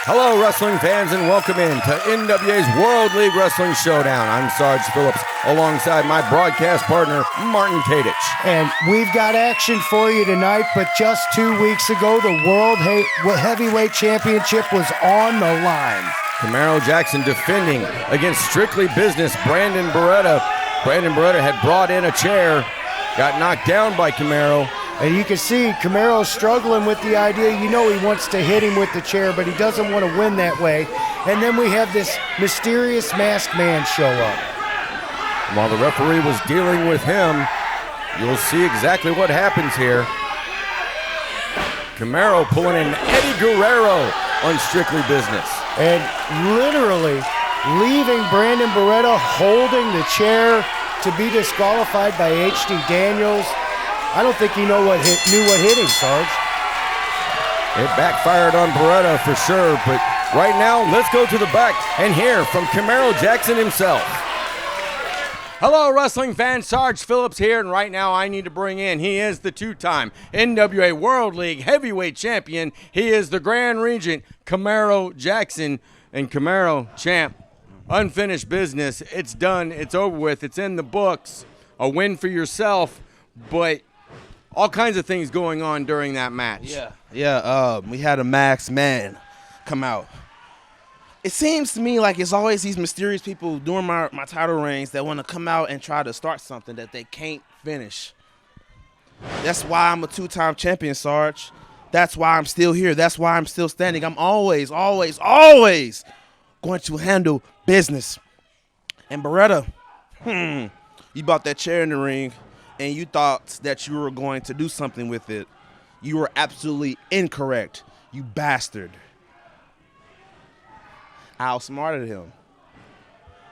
Hello, wrestling fans, and welcome in to NWA's World League Wrestling Showdown. I'm Sarge Phillips, alongside my broadcast partner, Martin Kadich. And we've got action for you tonight, but just 2 weeks ago, the World Heavyweight Championship was on the line. Camaro Jackson defending against Strictly Business Brandon Beretta. Brandon Beretta had brought in a chair, got knocked down by Camaro. And you can see Camaro's struggling with the idea. You know he wants to hit him with the chair, but he doesn't want to win that way. And then we have this mysterious masked man show up. While the referee was dealing with him, you'll see exactly what happens here. Camaro pulling in Eddie Guerrero on Strictly Business. And literally leaving Brandon Beretta holding the chair to be disqualified by H.D. Daniels. I don't think he knew what hit him, Sarge. It backfired on Beretta for sure, but right now, let's go to the back and hear from Camaro Jackson himself. Hello, wrestling fans. Sarge Phillips here, and right now I need to bring in, he is the two-time NWA World League Heavyweight Champion. He is the Grand Regent, Camaro Jackson. And Camaro, champ, unfinished business. It's done. It's over with. It's in the books. A win for yourself, but all kinds of things going on during that match. We had a masked man come out. It seems to me like it's always these mysterious people during my title reigns that want to come out and try to start something that they can't finish. That's why I'm a two-time champion, Sarge. That's why I'm still here. That's why I'm still standing. I'm always going to handle business. And Beretta, you bought that chair in the ring, and you thought that you were going to do something with it. You were absolutely incorrect, you bastard. I outsmarted him.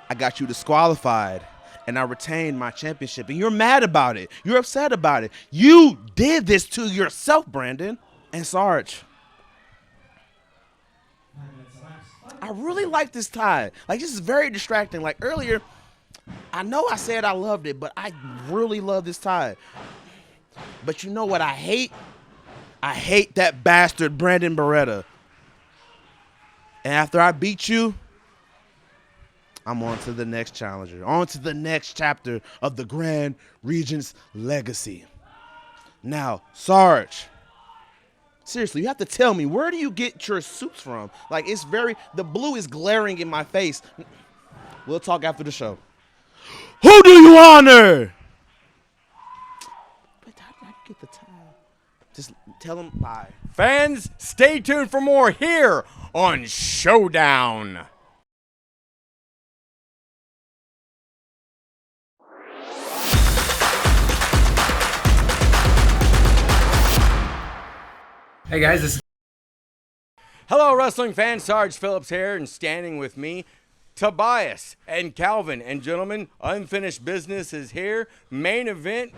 I got you disqualified, and I retained my championship. And you're mad about it. You're upset about it. You did this to yourself, Brandon. And Sarge, I really like this tie. Like, this is very distracting. Like, earlier, I know I said I loved it, but I really love this tie. But you know what I hate? I hate that bastard Brandon Beretta. And after I beat you, I'm on to the next challenger. On to the next chapter of the Grand Regent's legacy. Now, Sarge, seriously, you have to tell me, where do you get your suits from? Like, the blue is glaring in my face. We'll talk after the show. Who do you honor? But how did I get the time? Just tell them bye. Fans, stay tuned for more here on Showdown. Hey guys, Hello, wrestling fans. Sarge Phillips here, and standing with me, Tobias and Calvin. And gentlemen, unfinished business is here. Main event,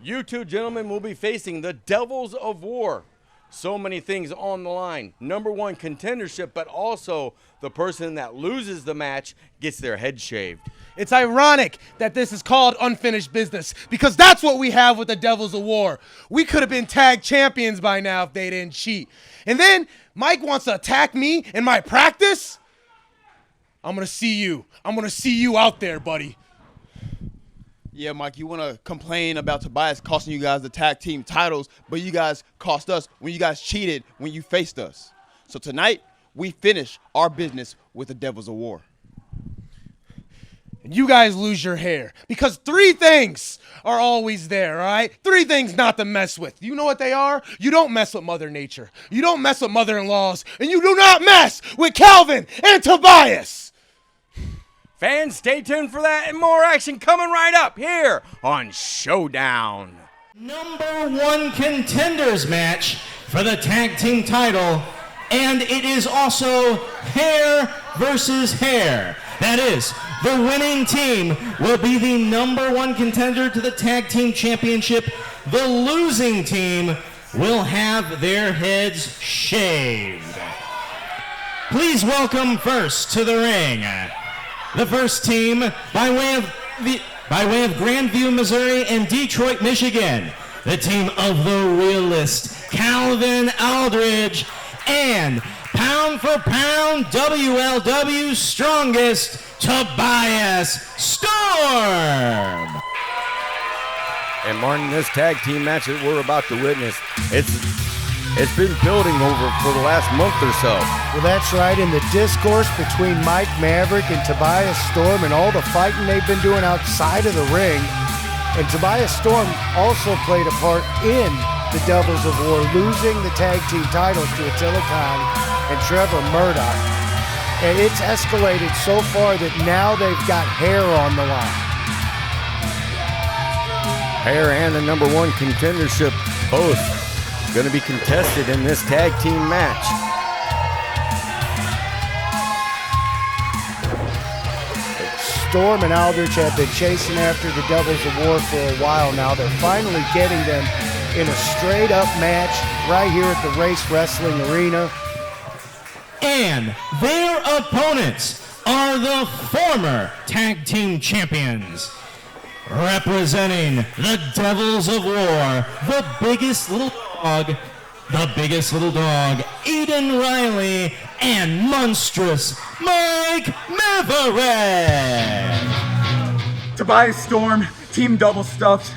you two gentlemen will be facing the Devils of War. So many things on the line. Number one, contendership, but also the person that loses the match gets their head shaved. it's ironic that this is called unfinished business because that's what we have with the Devils of War. We could have been tag champions by now if they didn't cheat. And then Mike wants to attack me in my practice? I'm going to see you. I'm going to see you out there, buddy. Yeah, Mike, you want to complain about Tobias costing you guys the tag team titles, but you guys cost us when you guys cheated when you faced us. So tonight, we finish our business with the Devils of War. And you guys lose your hair because three things are always there, all right? Three things not to mess with. You know what they are? You don't mess with Mother Nature. You don't mess with mother-in-laws. And you do not mess with Calvin and Tobias. Fans, stay tuned for that and more action coming right up here on Showdown. Number one contenders match for the tag team title, and it is also hair versus hair. That is, the winning team will be the number one contender to the tag team championship. The losing team will have their heads shaved. Please welcome first to the ring the first team by way of Grandview, Missouri and Detroit, Michigan. The team of the realist, Calvin Aldridge, and pound for pound WLW strongest Tobias Storm. And Martin, this tag team match that we're about to witness, it's been building over for the last month or so. Well, that's right. In the discourse between Mike Maverick and Tobias Storm and all the fighting they've been doing outside of the ring. And Tobias Storm also played a part in the Devils of War, losing the tag team titles to Attila Khan and Trevor Murdoch. And it's escalated so far that now they've got hair on the line. Hair and the #1 contendership both going to be contested in this tag team match. Storm and Aldridge have been chasing after the Devils of War for a while now. They're finally getting them in a straight-up match right here at the Race Wrestling Arena. And their opponents are the former tag team champions. Representing the Devils of War, the biggest little dog, Aiden Riley, and monstrous Mike Maverick. Tobias Storm, Team Double Stuffed.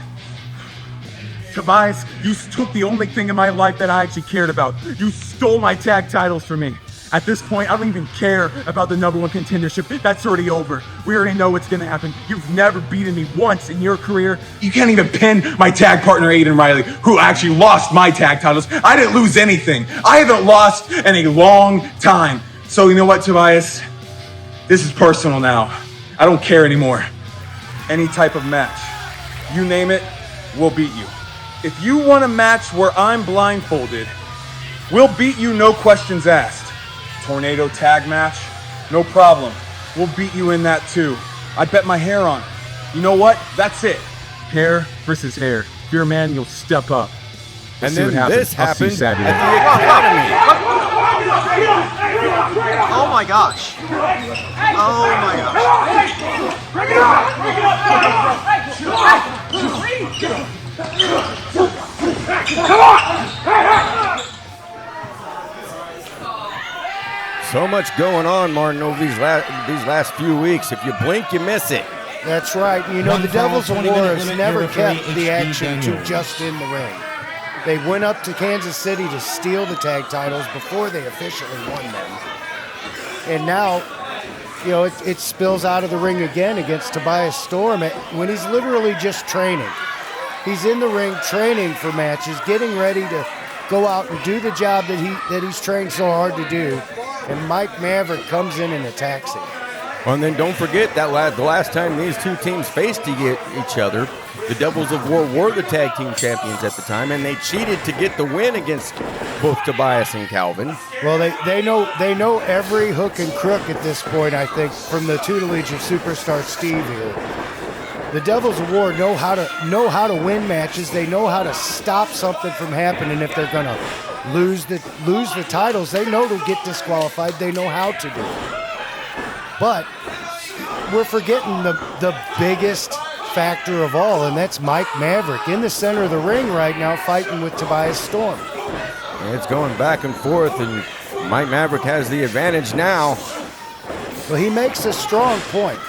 Tobias, you took the only thing in my life that I actually cared about. You stole my tag titles from me. At this point, I don't even care about the #1 contendership. That's already over. We already know what's gonna happen. You've never beaten me once in your career. You can't even pin my tag partner, Aiden Riley, who actually lost my tag titles. I didn't lose anything. I haven't lost in a long time. So you know what, Tobias? This is personal now. I don't care anymore. Any type of match, you name it, we'll beat you. If you want a match where I'm blindfolded, we'll beat you, no questions asked. Tornado tag match, no problem. We'll beat you in that too. I bet my hair on it. You know what? That's it. Hair versus hair. If you're a man, you'll step up. And See then what this happens. I'll see you happened Saturday. at the Academy. Oh my gosh. Oh my gosh. So much going on, Martin, over these last few weeks. If you blink, you miss it. That's right. You know, the Devils of War has never kept the action to Daniels. just in the ring. They went up to Kansas City to steal the tag titles before they officially won them. And now, you know, it spills out of the ring again against Tobias Storm when he's literally just training. He's in the ring training for matches, getting ready to go out and do the job that he's trained so hard to do. And Mike Maverick comes in and attacks him. Well, and then don't forget that the last time these two teams faced each other, the Devils of War were the tag team champions at the time, and they cheated to get the win against both Tobias and Calvin. Well, they know every hook and crook at this point, I think, from the tutelage of Superstar Steve here. The Devils of War know how to win matches. They know how to stop something from happening if they're gonna lose the titles. They know to get disqualified. They know how to do it. But we're forgetting the biggest factor of all, and that's Mike Maverick in the center of the ring right now, fighting with Tobias Storm. And it's going back and forth, and Mike Maverick has the advantage now. Well, he makes a strong point.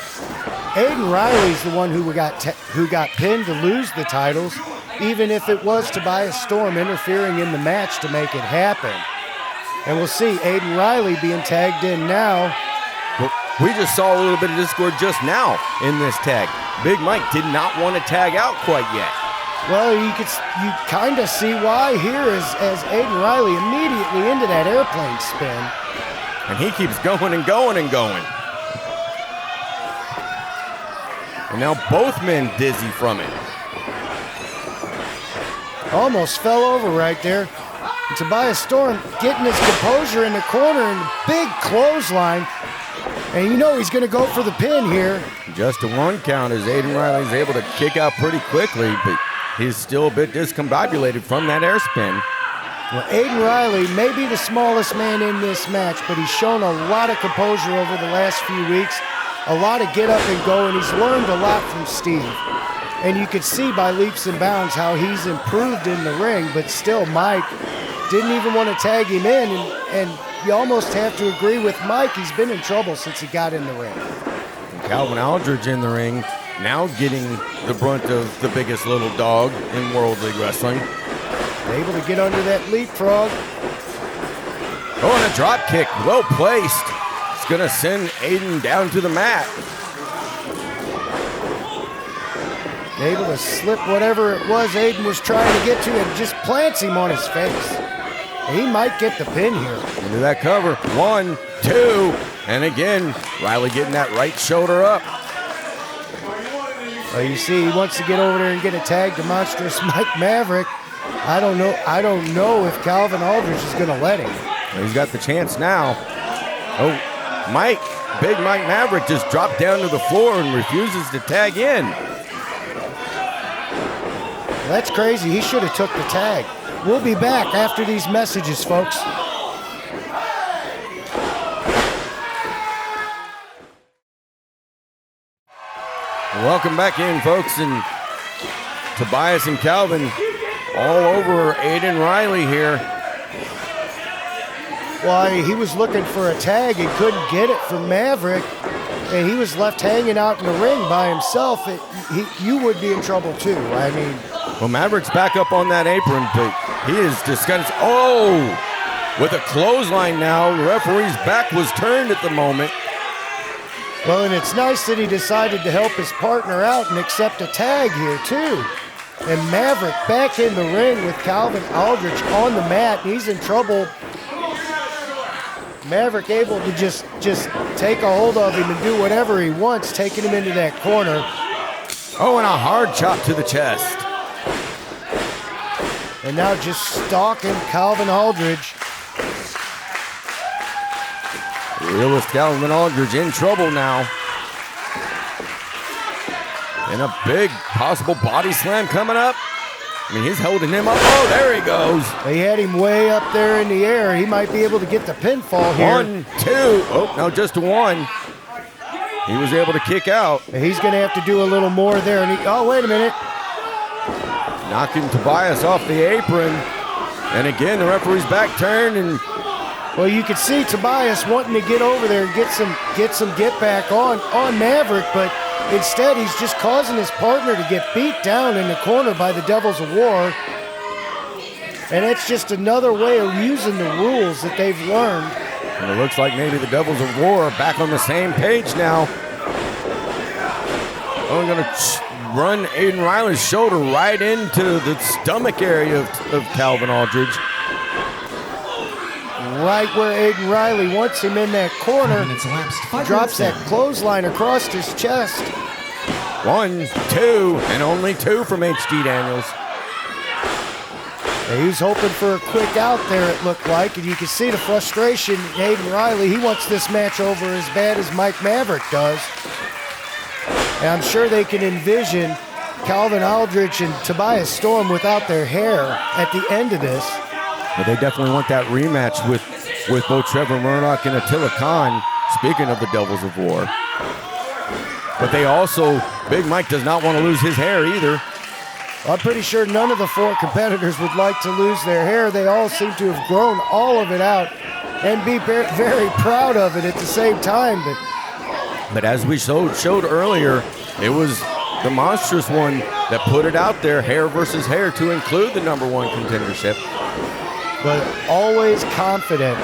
Aiden Riley's the one who got pinned to lose the titles, even if it was Tobias Storm interfering in the match to make it happen. And we'll see Aiden Riley being tagged in now. Well, we just saw a little bit of discord just now in this tag. Big Mike did not want to tag out quite yet. Well, you kind of see why here as Aiden Riley immediately into that airplane spin. And he keeps going and going and going. And now both men dizzy from it. Almost fell over right there. And Tobias Storm getting his composure in the corner and a big clothesline. And you know he's going to go for the pin here. Just a one count as Aiden Riley's able to kick out pretty quickly, but he's still a bit discombobulated from that air spin. Well, Aiden Riley may be the smallest man in this match, but he's shown a lot of composure over the last few weeks. A lot of get up and go, and he's learned a lot from Steve. And you could see by leaps and bounds how he's improved in the ring, but still Mike didn't even want to tag him in, and you almost have to agree with Mike. He's been in trouble since he got in the ring. And Calvin Aldridge in the ring, now getting the brunt of the biggest little dog in World League Wrestling. Able to get under that leapfrog. Oh, and a drop kick, well placed. It's gonna send Aiden down to the mat. Able to slip whatever it was Aiden was trying to get to and just plants him on his face. He might get the pin here. Into that cover. 1, 2, and again, Riley getting that right shoulder up. Well, you see, he wants to get over there and get a tag to Monstrous Mike Maverick. I don't know if Calvin Aldridge is going to let him. Well, he's got the chance now. Oh, Big Mike Maverick just dropped down to the floor and refuses to tag in. That's crazy. He should have took the tag. We'll be back after these messages, folks. Welcome back in, folks, and Tobias and Calvin all over Aiden Riley here. Well, he was looking for a tag and couldn't get it from Maverick, and he was left hanging out in the ring by himself. You would be in trouble too. I mean, well, Maverick's back up on that apron, but he is disgusted. Oh, with a clothesline now. The referee's back was turned at the moment. Well, and it's nice that he decided to help his partner out and accept a tag here too. And Maverick back in the ring with Calvin Aldridge on the mat. He's in trouble. Maverick able to just take a hold of him and do whatever he wants, taking him into that corner. Oh, and a hard chop to the chest. And now just stalking Calvin Aldridge. Realist Calvin Aldridge in trouble now. And a big possible body slam coming up. I mean, he's holding him up. Oh, there he goes. They had him way up there in the air. He might be able to get the pinfall here. 1, 2. Oh, no, just 1. He was able to kick out. He's going to have to do a little more there. And oh, wait a minute. Knocking Tobias off the apron. And again, the referee's back turned. And well, you can see Tobias wanting to get over there and get some get back on Maverick, but instead he's just causing his partner to get beat down in the corner by the Devils of War. And it's just another way of using the rules that they've learned. And it looks like maybe the Devils of War are back on the same page now. Oh, we're going to run Aiden Riley's shoulder right into the stomach area of Calvin Aldridge. Right where Aiden Riley wants him in that corner. Drops that clothesline across his chest. 1, 2, and only 2 from H.D. Daniels. He's hoping for a quick out there, it looked like, and you can see the frustration in Aiden Riley. He wants this match over as bad as Mike Maverick does. And I'm sure they can envision Calvin Aldridge and Tobias Storm without their hair at the end of this. But they definitely want that rematch with both Trevor Murdoch and Attila Khan, speaking of the Devils of War. But they also, Big Mike does not want to lose his hair either. I'm pretty sure none of the 4 competitors would like to lose their hair. They all seem to have grown all of it out and be very proud of it at the same time. But as we showed earlier, it was the Monstrous One that put it out there, hair versus hair, to include the #1 contendership. But always confident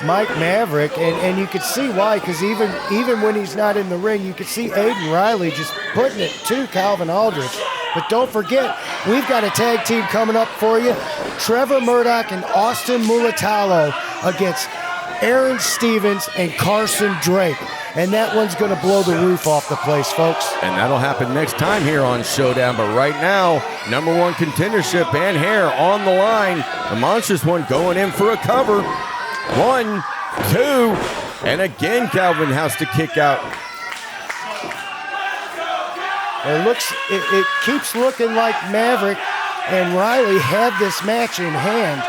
Mike Maverick, and you could see why, because even when he's not in the ring, you could see Aiden Riley just putting it to Calvin Aldridge. But don't forget, we've got a tag team coming up for you. Trevor Murdoch and Austin Mulitalo against Aaron Stevens and Carson Drake. And that one's going to blow the roof off the place, folks. And that'll happen next time here on Showdown. But right now, #1 contendership and hair on the line. The Monstrous One going in for a cover. 1, 2, and again Calvin has to kick out. It keeps looking like Maverick and Riley have this match in hand,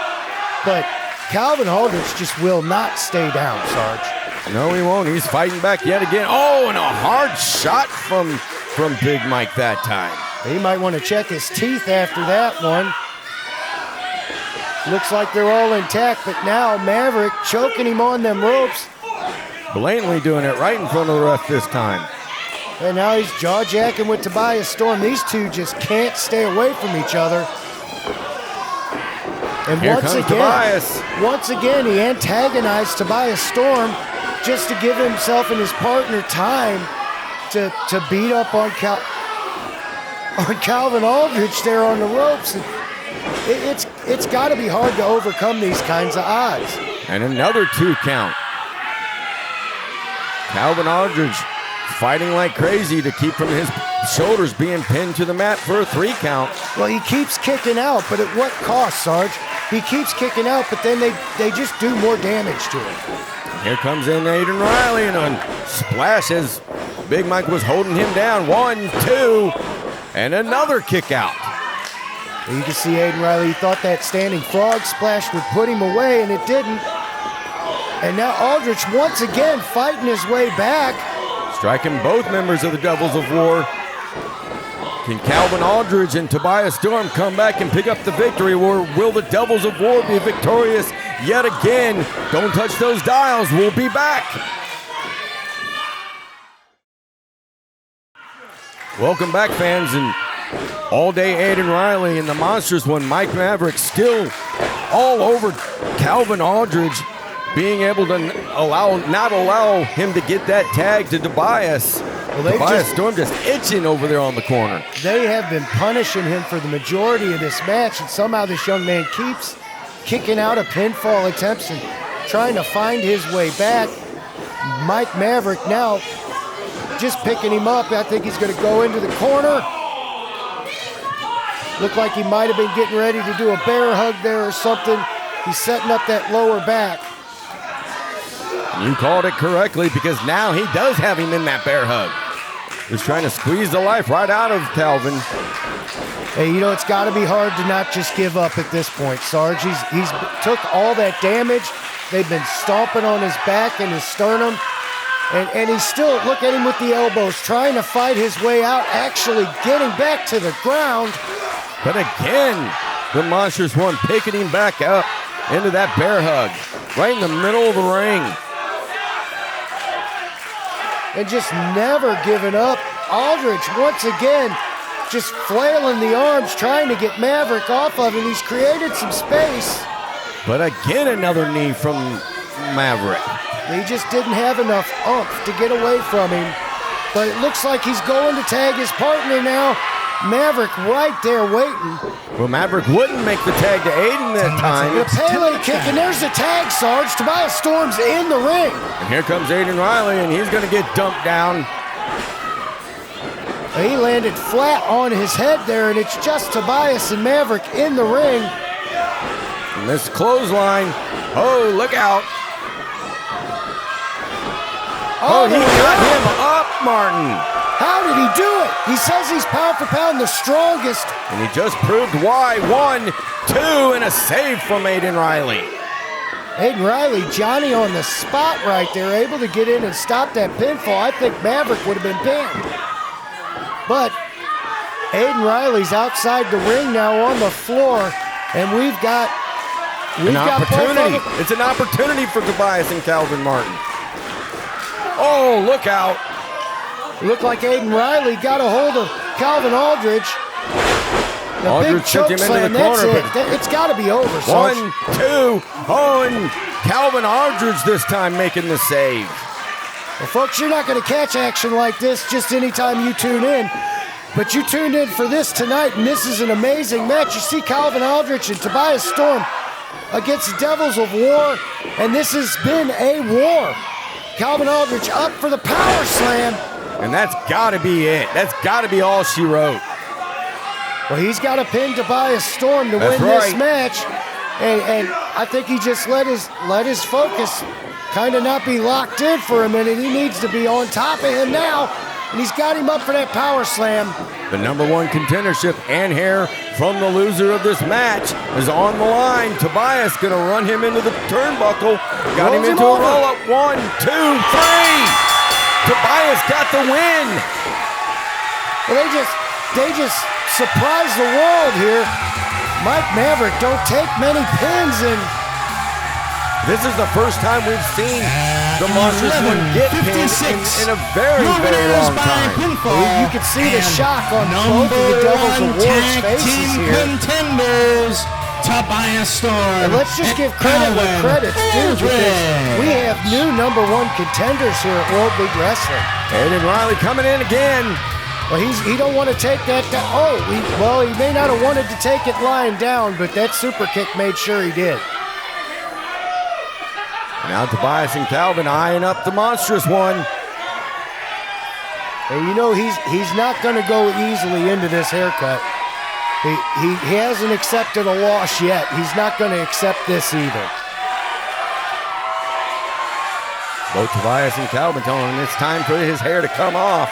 but Calvin Aldridge just will not stay down, Sarge. No, he won't. He's fighting back yet again. Oh, and a hard shot from Big Mike that time. He might want to check his teeth after that one. Looks like they're all intact, but now Maverick choking him on them ropes. Blatantly doing it right in front of the ref this time. And now he's jaw-jacking with Tobias Storm. These two just can't stay away from each other. And Here comes Tobias. Once again, he antagonized Tobias Storm just to give himself and his partner time to beat up on Calvin Aldridge there on the ropes. And it's got to be hard to overcome these kinds of odds. And another 2 count. Calvin Aldridge fighting like crazy to keep from his shoulders being pinned to the mat for a 3 count. Well, he keeps kicking out, but at what cost, Sarge? He keeps kicking out, but then they just do more damage to him. Here comes in Aiden Riley, and a splash as Big Mike was holding him down. 1, 2, and another kick out. You can see Aiden Riley, he thought that standing frog splash would put him away, and it didn't. And now Aldridge once again fighting his way back. Striking both members of the Devils of War. Can Calvin Aldridge and Tobias Storm come back and pick up the victory, or will the Devils of War be victorious yet again? Don't touch those dials. We'll be back. Welcome back, fans, and all day Aiden Riley and the Monsters one. Mike Maverick still all over Calvin Aldridge, being able to not allow him to get that tag to Tobias. Well, Tobias Storm just itching over there on the corner. They have been punishing him for the majority of this match, and somehow this young man keeps kicking out of pinfall attempts and trying to find his way back. Mike Maverick now just picking him up. I think he's going to go into the corner. Looked like he might have been getting ready to do a bear hug there or something. He's setting up that lower back. You called it correctly, because now he does have him in that bear hug. He's trying to squeeze the life right out of Calvin. Hey, you know, it's got to be hard to not just give up at this point, Sarge. He's took all that damage. They've been stomping on his back and his sternum. And he's still, look at him with the elbows, trying to fight his way out, actually getting back to the ground. But again, the Monsters one picking him back up into that bear hug, right in the middle of the ring. And just never giving up. Aldridge, once again, just flailing the arms, trying to get Maverick off of him. He's created some space. But again, another knee from Maverick. He just didn't have enough oomph to get away from him. But it looks like he's going to tag his partner now. Maverick right there waiting. Well, Maverick wouldn't make the tag to Aiden that time. The Pele kick, and there's the tag, Sarge. Tobias Storm's in the ring. And here comes Aiden Riley, and he's going to get dumped down. He landed flat on his head there, and it's just Tobias and Maverick in the ring. And this clothesline, oh, look out. Oh, he got him up, Martin. How did he do it? He says he's pound for pound the strongest. And he just proved why. 1, 2, and a save from Aiden Riley. Aiden Riley, Johnny on the spot right there, able to get in and stop that pinfall. I think Maverick would have been pinned. But Aiden Riley's outside the ring now on the floor, and we've got an opportunity. It's an opportunity for Tobias and Calvin Martin. Oh, look out. Looked like Aiden Riley got a hold of Calvin Aldridge. The Aldridge big choke took him slam, into the corner. It's got to be over, 1, Sarge. 2, oh, and Calvin Aldridge this time making the save. Well, folks, you're not going to catch action like this just anytime you tune in. But you tuned in for this tonight, and this is an amazing match. You see Calvin Aldridge and Tobias Storm against the Devils of War, and this has been a war. Calvin Aldridge up for the power slam. And that's got to be it. That's got to be all she wrote. Well, he's got to pin Tobias Storm to win this match. And I think he just let his focus kind of not be locked in for a minute. He needs to be on top of him now. And he's got him up for that power slam. The number 1 contendership and hair from the loser of this match is on the line. Tobias going to run him into the turnbuckle. Got him into a roll-up. 1, 2, 3. Tobias got the win. Well, they just surprised the world here. Mike Maverick don't take many pins, and This is the first time we've seen the Monstrous One get pinned in a very, very long time. you can see the shock on both of the Devils of War's faces here. Contenders, Tobias Storm. And let's just give credit where credit's due, because we have new #1 contenders here at World League Wrestling. Aiden Riley coming in again. Well, he don't want to take that down. He may not have wanted to take it lying down, but that super kick made sure he did. Now Tobias and Calvin eyeing up the Monstrous One. And you know he's not going to go easily into this haircut. He hasn't accepted a loss yet. He's not going to accept this either. Both Tobias and Calvin telling him it's time for his hair to come off.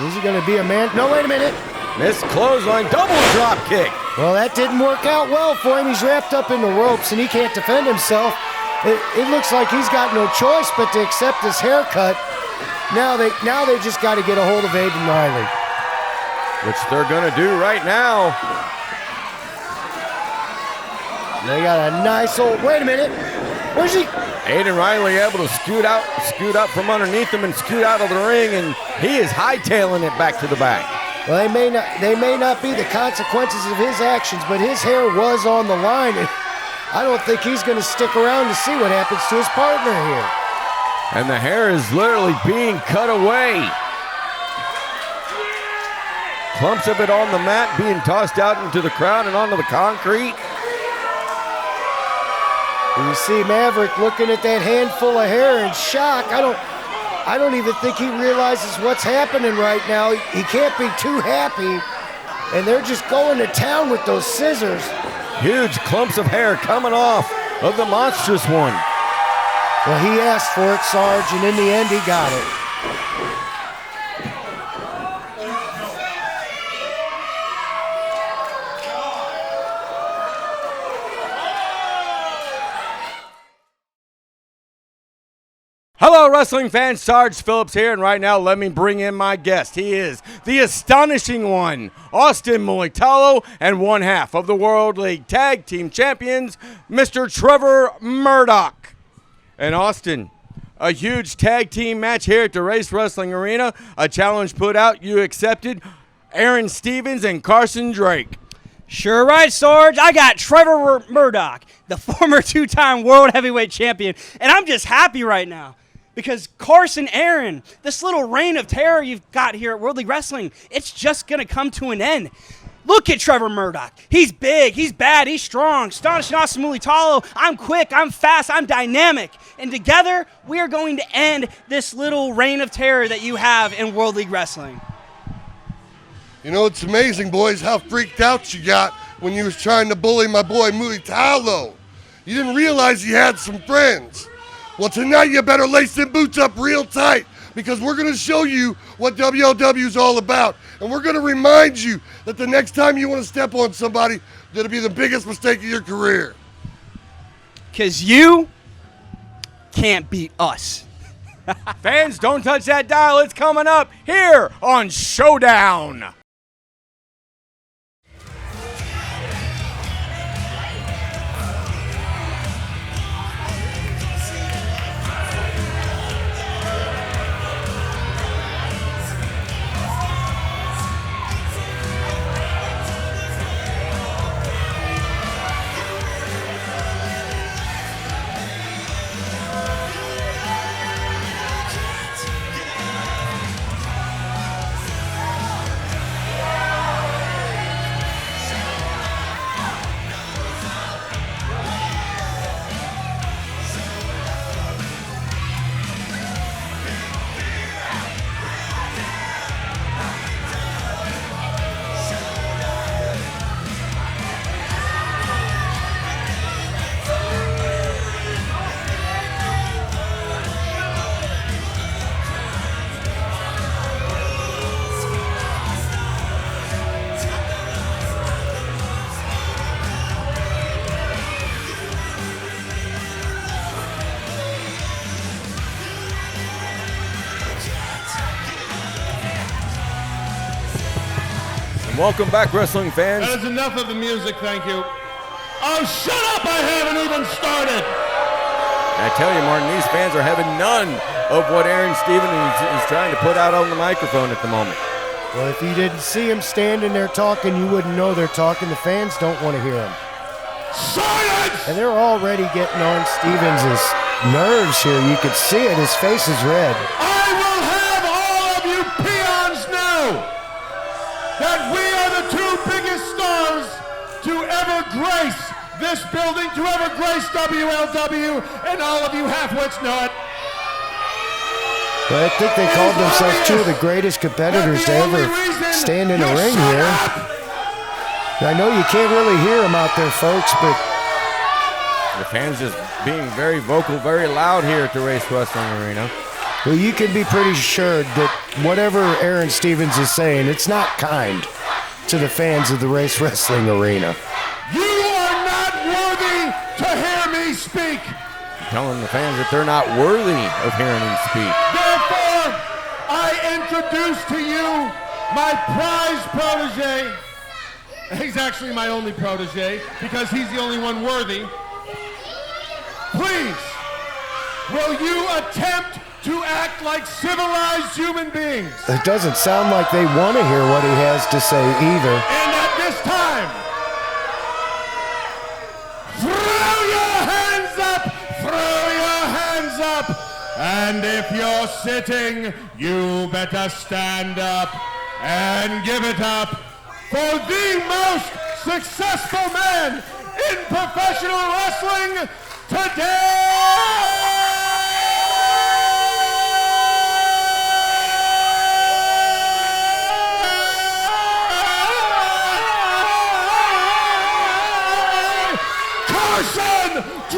Is he going to be a man? No, wait a minute. Missed clothesline, double drop kick. Well, that didn't work out well for him. He's wrapped up in the ropes and he can't defend himself. It looks like he's got no choice but to accept this haircut. Now they just got to get a hold of Aiden Riley. Which they're going to do right now. They got a nice old, wait a minute. Where's he? Aiden Riley able to scoot up from underneath him and scoot out of the ring, and he is hightailing it back to the back. Well, they may not be the consequences of his actions, but his hair was on the line, and I don't think he's going to stick around to see what happens to his partner here. And the hair is literally being cut away. Clumps of it on the mat being tossed out into the crowd and onto the concrete. And you see Maverick looking at that handful of hair in shock. I don't even think he realizes what's happening right now. He can't be too happy. And they're just going to town with those scissors. Huge clumps of hair coming off of the Monstrous One. Well, he asked for it, Sarge, and in the end, he got it. Hello, wrestling fans. Sarge Phillips here, and right now let me bring in my guest. He is the astonishing one, Austin Mulitalo, and one half of the World League Tag-Team Champions, Mr. Trevor Murdoch. And Austin, a huge tag team match here at the Race Wrestling Arena. A challenge put out, you accepted. Aaron Stevens and Carson Drake. Sure right, Sarge. I got Trevor Murdoch, the former two-time World Heavyweight Champion, and I'm just happy right now. Because Carson, Aron, this little reign of terror you've got here at World League Wrestling, it's just going to come to an end. Look at Trevor Murdoch. He's big, he's bad, he's strong. Astonishing Austin Mulitalo, I'm quick, I'm fast, I'm dynamic. And together, we are going to end this little reign of terror that you have in World League Wrestling. You know, it's amazing, boys, how freaked out you got when you was trying to bully my boy Mulitalo. You didn't realize he had some friends. Well, tonight you better lace them boots up real tight, because we're going to show you what WLW is all about. And we're going to remind you that the next time you want to step on somebody, that'll be the biggest mistake of your career. Because you can't beat us. Fans, don't touch that dial. It's coming up here on Showdown. Welcome back, wrestling fans. That is enough of the music, thank you. Oh, shut up! I haven't even started. I tell you, Martin, these fans are having none of what Aron Stevens is trying to put out on the microphone at the moment. Well, if you didn't see him standing there talking, you wouldn't know they're talking. The fans don't want to hear him. Silence! And they're already getting on Stevens' nerves here. You could see it. His face is red. I will have all of you peons know that we are the two biggest stars to ever grace this building, to ever grace WLW, and all of you halfwits know it. But I think they called themselves two of the greatest competitors to ever stand in a ring here. I know you can't really hear them out there, folks, but the fans just being very vocal, very loud here at the Race Wrestling Arena. Well, you can be pretty sure that whatever Aron Stevens is saying, it's not kind to the fans of the Race Wrestling Arena. You are not worthy to hear me speak. Telling the fans that they're not worthy of hearing him speak. Therefore, I introduce to you my prize protege. He's actually my only protege because he's the only one worthy. Please, will you attempt to act like civilized human beings? It doesn't sound like they want to hear what he has to say either. And at this time, throw your hands up, throw your hands up. And if you're sitting, you better stand up and give it up for the most successful man in professional wrestling today!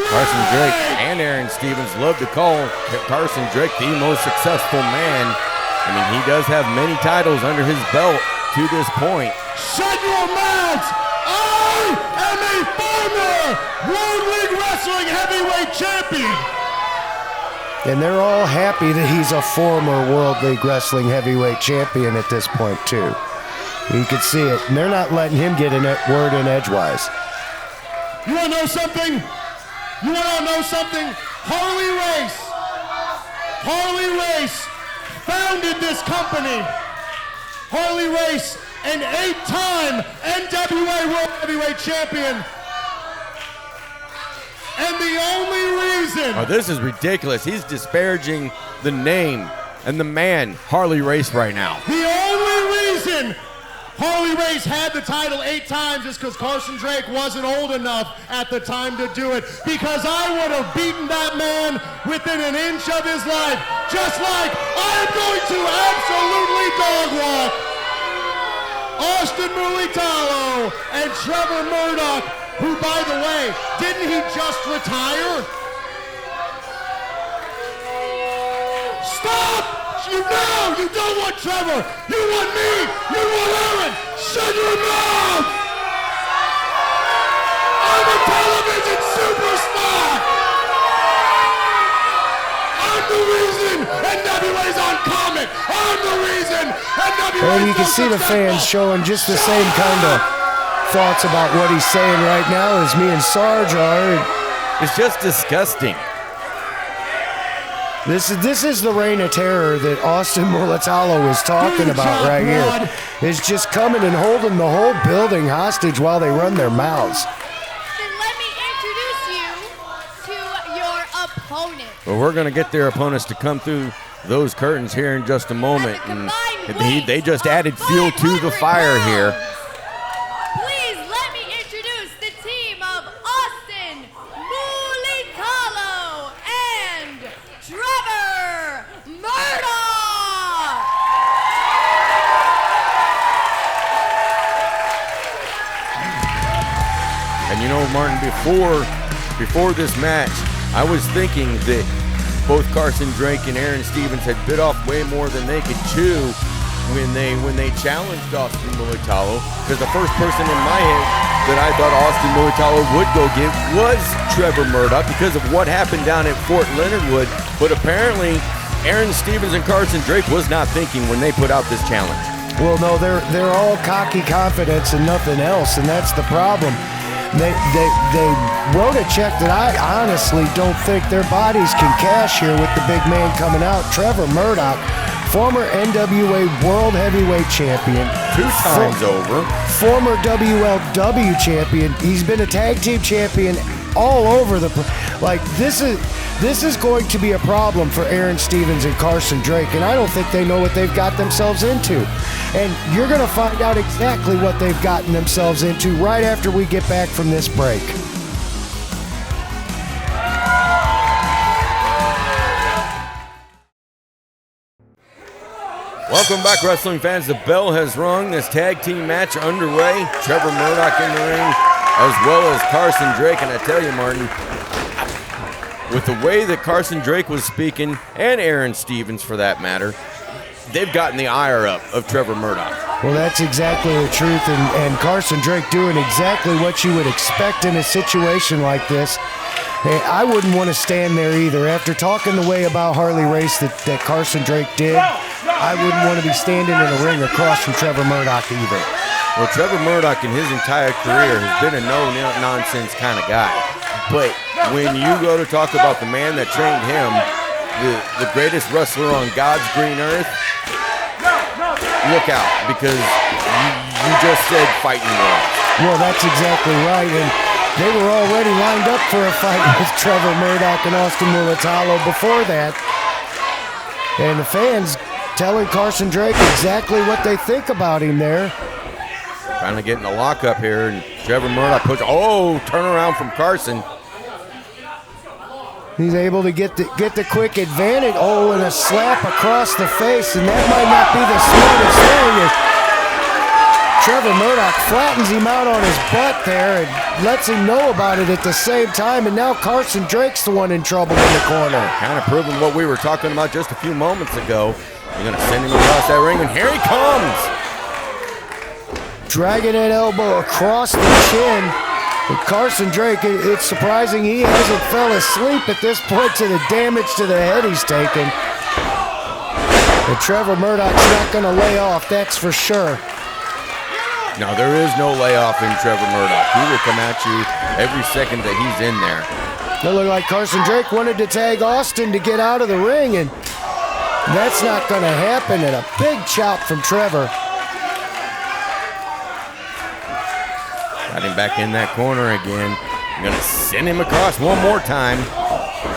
Carson Drake and Aron Stevens love to call Carson Drake the most successful man. I mean, he does have many titles under his belt to this point. Shut your mouths! I am a former World League Wrestling heavyweight champion! And they're all happy that he's a former World League Wrestling heavyweight champion at this point, too. You can see it. And they're not letting him get a word in edgewise. You want to know something? You want to know something? Harley Race founded this company. Harley Race, an 8-time NWA World Heavyweight Champion. And the only reason... Oh, this is ridiculous. He's disparaging the name and the man, Harley Race, right now. The only reason Harley Race had the title 8 times is because Carson Drake wasn't old enough at the time to do it. Because I would have beaten that man within an inch of his life. Just like I'm going to absolutely dog walk Austin Mulitalo and Trevor Murdoch, who, by the way, didn't he just retire? Stop! You know you don't want Trevor. You want me. You want Aron. Shut your mouth. I'm a television superstar. I'm the reason NWA's on Comet. I'm the reason NWA's And you can see the fans showing just the same kind of thoughts about what he's saying right now as me and Sarge are. It's just disgusting. This is the reign of terror that Austin Mulitalo is talking about right here. It's just coming and holding the whole building hostage while they run their mouths. Then let me introduce you to your opponent. Well, we're going to get their opponents to come through those curtains here in just a moment. And they just added fuel to the fire here. Please let me introduce the team of Austin Mulitalo and Trevor Murdoch. And you know, Martin, before this match, I was thinking that both Carson Drake and Aron Stevens had bit off way more than they could chew when they challenged Austin Mulitalo. Because the first person in my head that I thought Austin Mulitalo would go give was Trevor Murdoch because of what happened down at Fort Leonard Wood. But apparently, Aron Stevens and Carson Drake was not thinking when they put out this challenge. Well, no, they're all cocky confidence and nothing else, and that's the problem. They wrote a check that I honestly don't think their bodies can cash here with the big man coming out. Trevor Murdoch, former NWA World Heavyweight Champion. 2 times over. Former WLW Champion. He's been a tag team champion all over the like this is going to be a problem for Aron Stevens and Carson Drake, and I don't think they know what they've got themselves into. And you're going to find out exactly what they've gotten themselves into right after we get back from this break. Welcome back, wrestling fans. The bell has rung. This tag team match underway. Trevor Murdoch in the ring, as well as Carson Drake. And I tell you, Martin, with the way that Carson Drake was speaking, and Aron Stevens for that matter, they've gotten the ire up of Trevor Murdoch. Well, that's exactly the truth, and Carson Drake doing exactly what you would expect in a situation like this. Hey, I wouldn't want to stand there either. After talking the way about Harley Race that Carson Drake did, I wouldn't want to be standing in a ring across from Trevor Murdoch either. Well, Trevor Murdoch in his entire career has been a no-nonsense kind of guy. But when you go to talk about the man that trained him, the greatest wrestler on God's green earth, look out, because you just said fighting words. Well, that's exactly right, and they were already lined up for a fight with Trevor Murdoch and Austin Mulitalo before that. And the fans telling Carson Drake exactly what they think about him there. Finally getting a lockup here, and Trevor Murdoch puts, turnaround from Carson. He's able to get the quick advantage. Oh, and a slap across the face, and that might not be the smartest thing. Trevor Murdoch flattens him out on his butt there and lets him know about it at the same time, and now Carson Drake's the one in trouble in the corner. Kind of proving what we were talking about just a few moments ago. You're going to send him across that ring, and here he comes. Dragging that elbow across the chin. And Carson Drake, it's surprising he hasn't fell asleep at this point to the damage to the head he's taken. And Trevor Murdoch's not going to lay off, that's for sure. No, there is no layoff in Trevor Murdoch. He will come at you every second that he's in there. It looked like Carson Drake wanted to tag Austin to get out of the ring, and that's not going to happen. And a big chop from Trevor. Got him back in that corner again. I'm going to send him across one more time.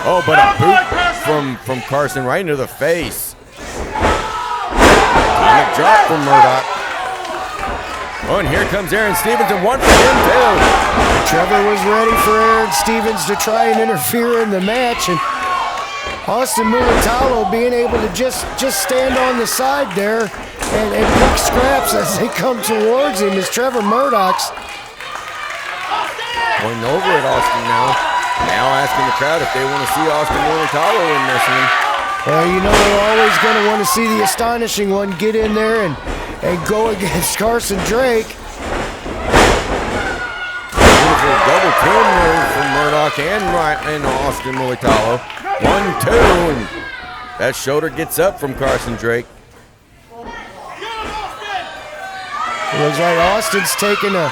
Oh, but a boot from Carson right into the face. And a drop from Murdoch. Oh, and here comes Aron Stevens, and one for him, too. Trevor was ready for Aron Stevens to try and interfere in the match, and Austin Mulitalo being able to just stand on the side there and pick scraps as they come towards him as Trevor Murdoch's pointing over at Austin now. Now asking the crowd if they want to see Austin Mulitalo in this one. Well, you know they're always going to want to see the astonishing one get in there and go against Carson Drake. Beautiful double team move from Murdoch and Austin Mulitalo. 1-2, and that shoulder gets up from Carson Drake. It looks like Austin's taking a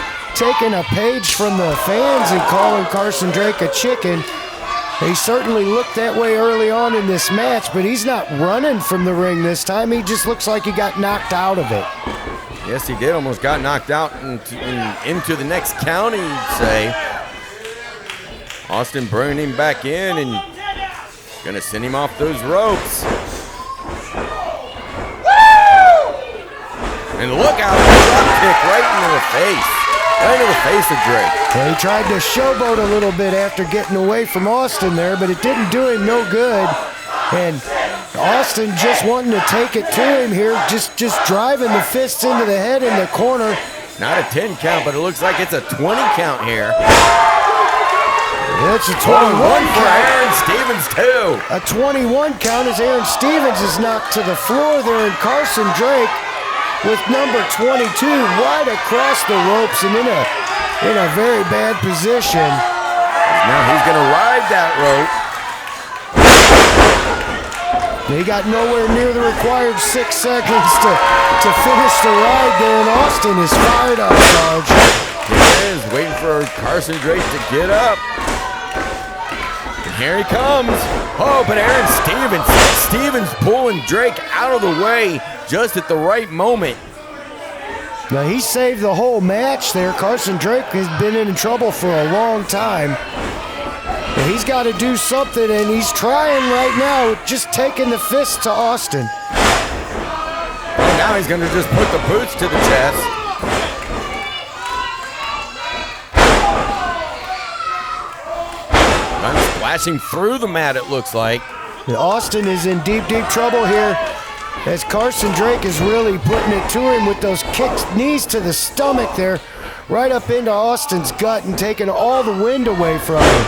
page from the fans and calling Carson Drake a chicken. He certainly looked that way early on in this match, but he's not running from the ring this time. He just looks like he got knocked out of it. Yes, he did. Almost got knocked out into the next count, you'd say. Austin bringing him back in and going to send him off those ropes. And look out, drop kick right into the face. Right into the face of Drake. Well, he tried to showboat a little bit after getting away from Austin there, but it didn't do him no good. And Austin just wanting to take it to him here, just driving the fists into the head in the corner. Not a 10 count, but it looks like it's a 20 count here. It's a 21 for count. Aron Stevens, too. A 21 count as Aron Stevens is knocked to the floor there, and Carson Drake with number 22 right across the ropes and in a very bad position. Now he's going to ride that rope. He got nowhere near the required 6 seconds to finish the ride there, and Austin is fired up, Sarge. He is waiting for Carson Drake to get up. And here he comes. Oh, but Aaron Stevens pulling Drake out of the way just at the right moment. Now, he saved the whole match there. Carson Drake has been in trouble for a long time. And he's got to do something, and he's trying right now, just taking the fist to Austin. And now he's going to just put the boots to the chest. Run splashing through the mat, it looks like. And Austin is in deep, deep trouble here, as Carson Drake is really putting it to him with those kicks, knees to the stomach there, right up into Austin's gut and taking all the wind away from him.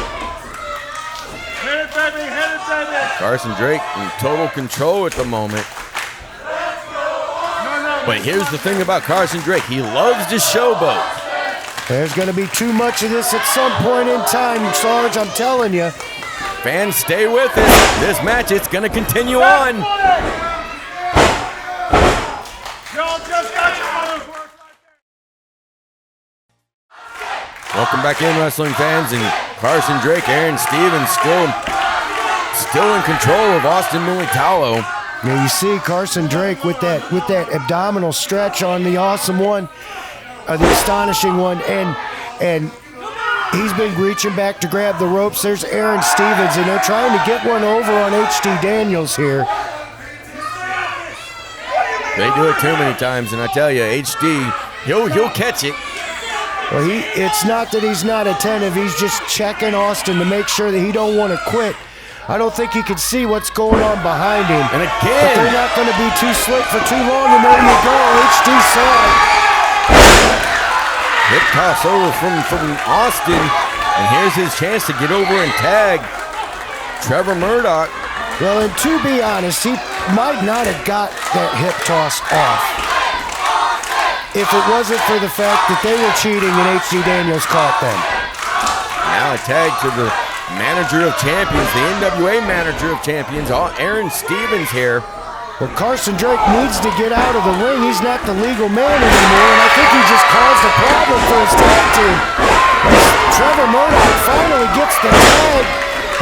Carson Drake in total control at the moment. But here's the thing about Carson Drake. He loves to showboat. There's going to be too much of this at some point in time, Sarge, I'm telling you. Fans, stay with us. This match, it's going to continue on. Welcome back in, wrestling fans, and Carson Drake, Aaron Stevens still in control of Austin Mulitalo. Now you see Carson Drake with that abdominal stretch on the awesome one, the astonishing one, and he's been reaching back to grab the ropes. There's Aaron Stevens, and they're trying to get one over on HD Daniels here. They do it too many times, and I tell you, HD, he'll catch it. Well, it's not that he's not attentive. He's just checking Austin to make sure that he don't want to quit. I don't think he can see what's going on behind him. And again, but they're not going to be too slick for too long, and there you go, HD saw it. Hip toss over from Austin, and here's his chance to get over and tag Trevor Murdoch. Well, and to be honest, he might not have got that hip toss off if it wasn't for the fact that they were cheating and HD Daniels caught them. Now a tag to the manager of champions, the NWA manager of champions, Aaron Stevens here. Well, Carson Drake needs to get out of the ring. He's not the legal man anymore, and I think he just caused a problem for his tag team. As Trevor Murdoch finally gets the tag,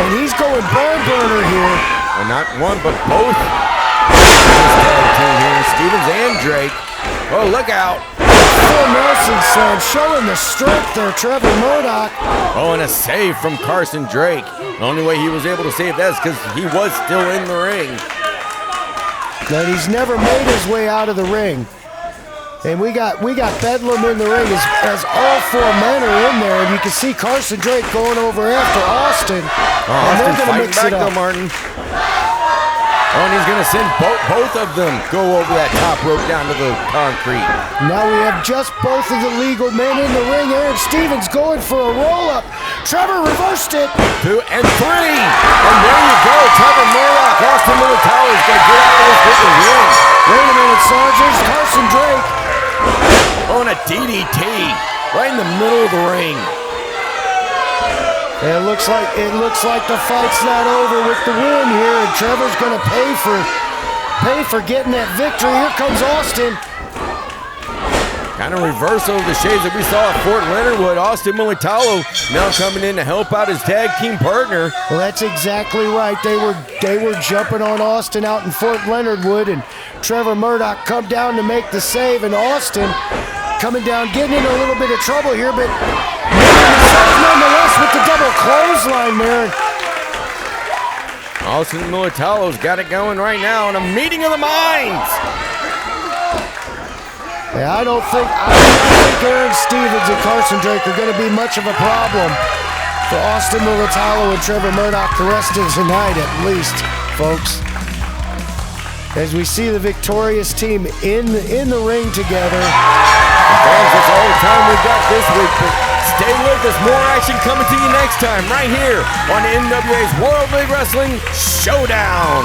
and he's going barn burner here. Well, not one, but both. Tag team here, Stevens and Drake. Oh, look out. Full Nelson slam, showing the strength there, Trevor Murdoch. Oh, and a save from Carson Drake. The only way he was able to save that is because he was still in the ring. But he's never made his way out of the ring. And we got Bedlam in the ring as all 4 men are in there, and you can see Carson Drake going over after Austin. Oh, Austin's fighting back though, Martin. Oh, and he's going to send both of them go over that top rope down to the concrete. Now we have just both of the legal men in the ring. Aaron Stevens going for a roll-up. Trevor reversed it. 2 and 3. And there you go. Trevor Murdoch. Austin Mulitalo is going to get out of this with the win. Wait a minute, Sarge. There's Carson Drake. Oh, and a DDT right in the middle of the ring. It looks like the fight's not over with the win here, and Trevor's going to pay for getting that victory. Here comes Austin. Kind of reversal of the shades that we saw at Fort Leonard Wood. Austin Mulitalo now coming in to help out his tag team partner. Well, that's exactly right. They were jumping on Austin out in Fort Leonard Wood, and Trevor Murdoch come down to make the save, and Austin coming down, getting in a little bit of trouble here, but nonetheless with the double clothesline there. Austin Mulitalo's got it going right now in a meeting of the minds. Yeah, I don't think Aaron Stevens and Carson Drake are going to be much of a problem for Austin Mulitalo and Trevor Murdoch the rest of the night, at least, folks. As we see the victorious team in the ring together. Fans, that's all the time we've got this week, but stay with us. More action coming to you next time right here on NWA's World League Wrestling Showdown.